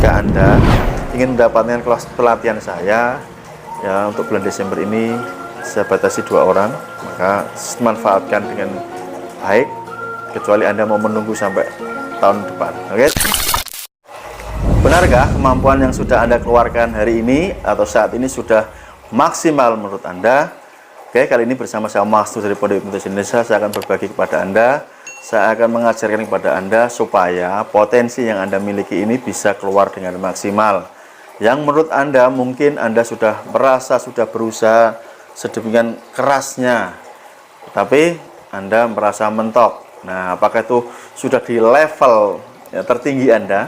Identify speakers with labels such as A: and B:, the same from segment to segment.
A: jika Anda ingin mendapatkan kelas pelatihan saya ya untuk bulan Desember ini, saya batasi 2 orang, maka manfaatkan dengan baik, kecuali Anda mau menunggu sampai tahun depan. Oke? Benarkah kemampuan yang sudah Anda keluarkan hari ini atau saat ini sudah maksimal menurut Anda? Oke, kali ini bersama saya Mas Tu dari Pondok Hipnotis Indonesia, saya akan berbagi kepada Anda. Saya akan mengajarkan kepada Anda supaya potensi yang Anda miliki ini bisa keluar dengan maksimal. Yang menurut Anda mungkin Anda sudah merasa sudah berusaha sedemikian kerasnya, tapi Anda merasa mentok. Nah, apakah itu sudah di level ya, tertinggi Anda?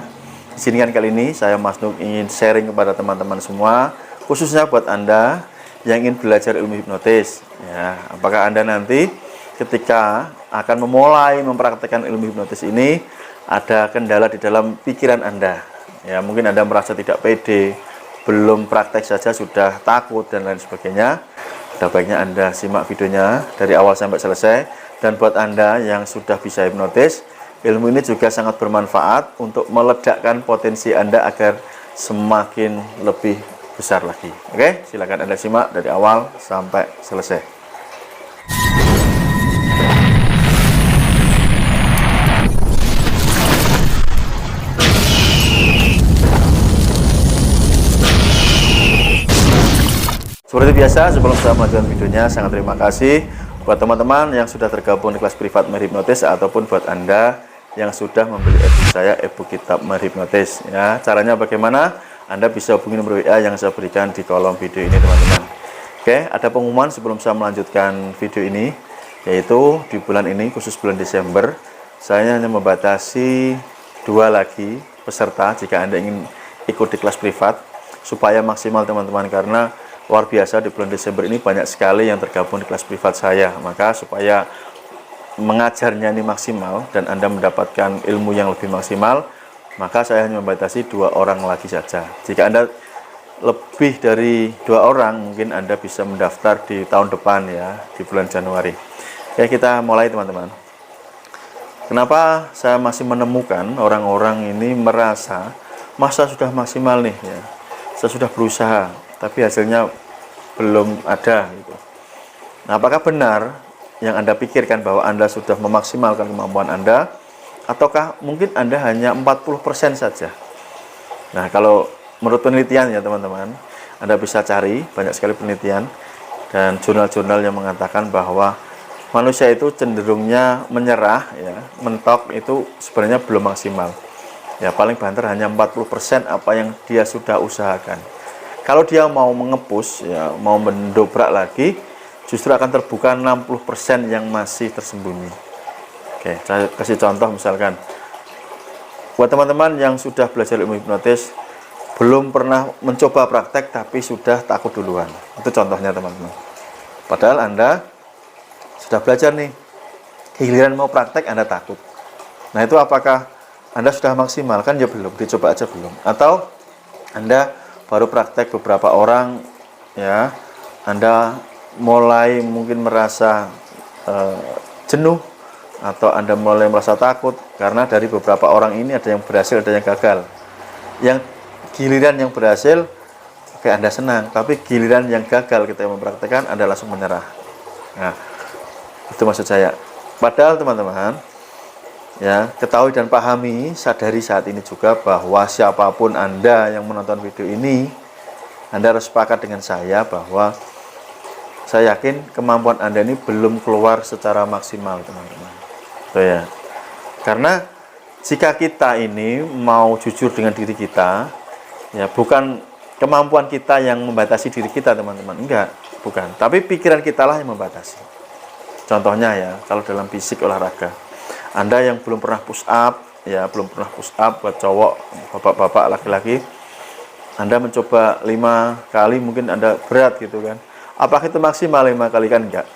A: Di sini kan kali ini saya Mas Nuk ingin sharing kepada teman-teman semua, khususnya buat Anda yang ingin belajar ilmu hipnotis. Ya, apakah Anda nanti ketika akan memulai mempraktekkan ilmu hipnotis ini ada kendala di dalam pikiran Anda? Ya, mungkin Anda merasa tidak pede, belum praktek saja sudah takut dan lain sebagainya. Ada baiknya Anda simak videonya dari awal sampai selesai. Dan buat Anda yang sudah bisa hipnotis, ilmu ini juga sangat bermanfaat untuk meledakkan potensi Anda agar semakin lebih besar lagi. Oke, silakan Anda simak dari awal sampai selesai. Seperti biasa, sebelum saya melanjutkan videonya, sangat terima kasih buat teman-teman yang sudah tergabung di kelas privat Merhipnotis ataupun buat Anda yang sudah membeli ebook saya, ebook kitab Merhipnotis. Ya, caranya bagaimana? Anda bisa hubungi nomor WA yang saya berikan di kolom video ini, teman-teman. Oke, ada pengumuman sebelum saya melanjutkan video ini, yaitu di bulan ini, khusus bulan Desember, saya hanya membatasi 2 lagi peserta jika Anda ingin ikut di kelas privat, supaya maksimal teman-teman, karena luar biasa di bulan Desember ini banyak sekali yang tergabung di kelas privat saya. Maka supaya mengajarnya ini maksimal dan Anda mendapatkan ilmu yang lebih maksimal, maka saya hanya membatasi 2 orang lagi saja. Jika Anda lebih dari 2 orang, mungkin Anda bisa mendaftar di tahun depan ya, di bulan Januari. Ya, kita mulai teman-teman. Kenapa saya masih menemukan orang-orang ini merasa masa sudah maksimal nih ya, saya sudah berusaha tapi hasilnya belum ada gitu. Nah, apakah benar yang Anda pikirkan bahwa Anda sudah memaksimalkan kemampuan Anda, ataukah mungkin Anda hanya 40% saja? Nah, kalau menurut penelitian ya teman-teman, Anda bisa cari banyak sekali penelitian dan jurnal-jurnal yang mengatakan bahwa manusia itu cenderungnya menyerah ya, mentok itu sebenarnya belum maksimal. Ya, paling banter hanya 40% apa yang dia sudah usahakan. Kalau dia mau mengepus, ya, mau mendobrak lagi, justru akan terbuka 60% yang masih tersembunyi. Oke, saya kasih contoh misalkan, buat teman-teman yang sudah belajar ilmu hipnotis, belum pernah mencoba praktek tapi sudah takut duluan. Itu contohnya teman-teman. Padahal Anda sudah belajar nih, giliran mau praktek Anda takut. Nah, itu apakah Anda sudah maksimal? Kan ya belum, dicoba aja belum. Atau Anda baru praktek beberapa orang ya, Anda mulai mungkin merasa jenuh, atau Anda mulai merasa takut karena dari beberapa orang ini ada yang berhasil, ada yang gagal. Yang giliran yang berhasil oke, Anda senang, tapi giliran yang gagal kita yang mempraktekkan Anda langsung menyerah. Nah, itu maksud saya. Padahal teman-teman ya, ketahui dan pahami, sadari saat ini juga bahwa siapapun Anda yang menonton video ini, Anda harus sepakat dengan saya bahwa saya yakin kemampuan Anda ini belum keluar secara maksimal, teman-teman. So, ya. Karena jika kita ini mau jujur dengan diri kita, ya bukan kemampuan kita yang membatasi diri kita, teman-teman. Enggak, bukan. Tapi pikiran kita lah yang membatasi. Contohnya ya, kalau dalam fisik olahraga, Anda yang belum pernah push up, ya belum pernah push up buat cowok, bapak-bapak, laki-laki, Anda mencoba 5 kali, mungkin Anda berat gitu kan. Apakah itu maksimal 5 kali? Kan enggak.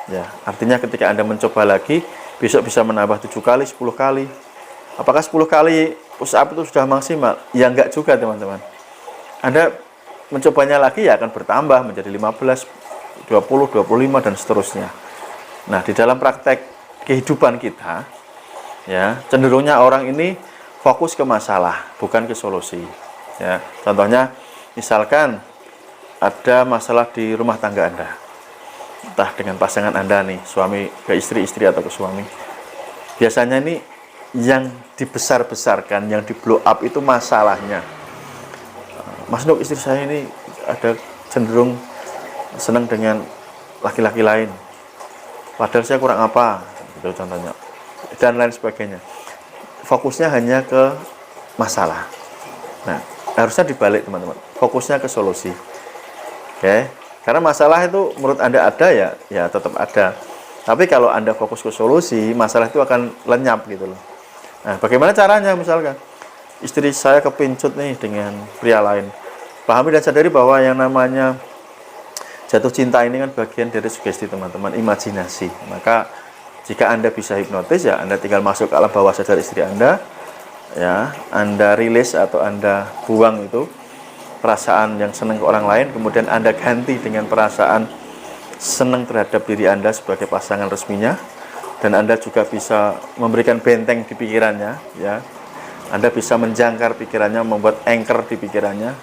A: Ya, artinya ketika Anda mencoba lagi, besok bisa menambah 7 kali, 10 kali. Apakah 10 kali push up itu sudah maksimal? Ya enggak juga, teman-teman. Anda mencobanya lagi ya akan bertambah menjadi 15, 20, 25 dan seterusnya. Nah, di dalam praktek kehidupan kita ya, cenderungnya orang ini fokus ke masalah, bukan ke solusi. Ya, contohnya, misalkan ada masalah di rumah tangga Anda, entah dengan pasangan Anda nih, suami ke istri, istri atau ke suami. Biasanya ini yang dibesar-besarkan, yang di blow up itu masalahnya. Mas Nuk, istri saya ini ada cenderung senang dengan laki-laki lain, padahal saya kurang apa, gitu contohnya, dan lain sebagainya. Fokusnya hanya ke masalah. Nah, harusnya dibalik teman-teman, fokusnya ke solusi. Oke, karena masalah itu menurut Anda ada ya, ya tetap ada. Tapi kalau Anda fokus ke solusi, masalah itu akan lenyap gitu loh. Nah, bagaimana caranya? Misalkan istri saya kepincut nih dengan pria lain. Pahami dan sadari bahwa yang namanya jatuh cinta ini kan bagian dari sugesti teman-teman, imajinasi. Maka jika Anda bisa hipnotis, ya Anda tinggal masuk ke alam bawah sadar istri Anda, ya Anda rilis atau Anda buang itu perasaan yang senang ke orang lain, kemudian Anda ganti dengan perasaan senang terhadap diri Anda sebagai pasangan resminya, dan Anda juga bisa memberikan benteng di pikirannya, ya. Anda bisa menjangkar pikirannya, membuat anchor di pikirannya.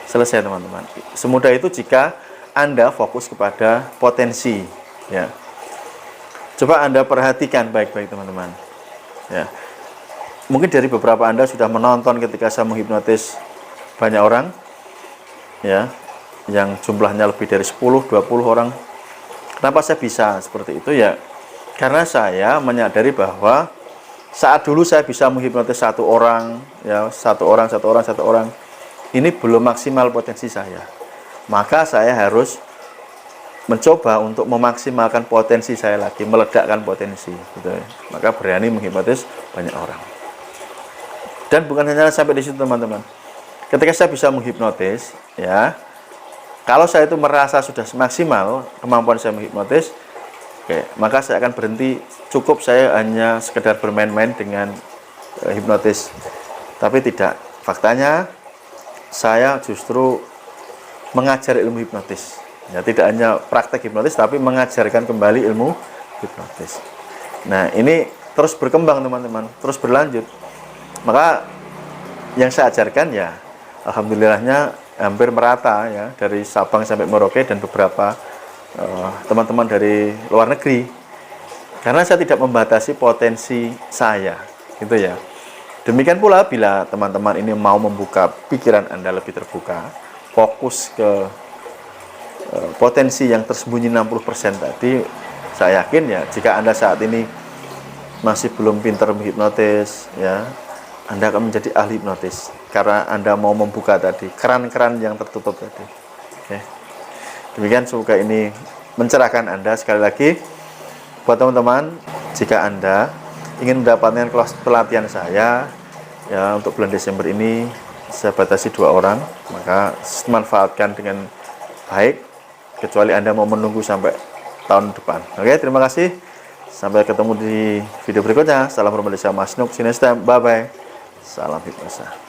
A: Selesai teman-teman. Semudah itu jika Anda fokus kepada potensi, ya. Coba Anda perhatikan baik-baik teman-teman, ya. Mungkin dari beberapa Anda sudah menonton ketika saya menghipnotis banyak orang, ya, yang jumlahnya lebih dari 10-20 orang. Kenapa saya bisa seperti itu? Ya karena saya menyadari bahwa saat dulu saya bisa menghipnotis satu orang, ya, satu orang, ini belum maksimal potensi saya. Maka saya harus mencoba untuk memaksimalkan potensi saya lagi, meledakkan potensi, gitu ya. Maka berani menghipnotis banyak orang. Dan bukan hanya sampai di situ teman-teman. Ketika saya bisa menghipnotis, ya, kalau saya itu merasa sudah maksimal kemampuan saya menghipnotis, oke, maka saya akan berhenti. Cukup saya hanya sekedar bermain-main dengan hipnotis. Tapi tidak. Faktanya, saya justru mengajar ilmu hipnotis. Ya, tidak hanya praktek hipnotis, tapi mengajarkan kembali ilmu hipnotis. Nah, ini terus berkembang teman-teman, terus berlanjut. Maka yang saya ajarkan ya, alhamdulillahnya hampir merata ya, dari Sabang sampai Merauke dan beberapa teman-teman dari luar negeri. Karena saya tidak membatasi potensi saya, gitu ya. Demikian pula bila teman-teman ini mau membuka pikiran Anda lebih terbuka, fokus ke potensi yang tersembunyi 60% tadi, saya yakin ya, jika Anda saat ini masih belum pintar menghipnotis, ya, Anda akan menjadi ahli hipnotis karena Anda mau membuka tadi keran-keran yang tertutup tadi. Oke. Demikian, semoga ini mencerahkan Anda. Sekali lagi, buat teman-teman, jika Anda ingin mendapatkan kelas pelatihan saya, ya, untuk bulan Desember ini saya batasi 2 orang, maka manfaatkan dengan baik, kecuali Anda mau menunggu sampai tahun depan. Oke, terima kasih. Sampai ketemu di video berikutnya. Salam hormat dari saya, Mas Nuk. See you next time. Bye-bye. Salam hipnosa.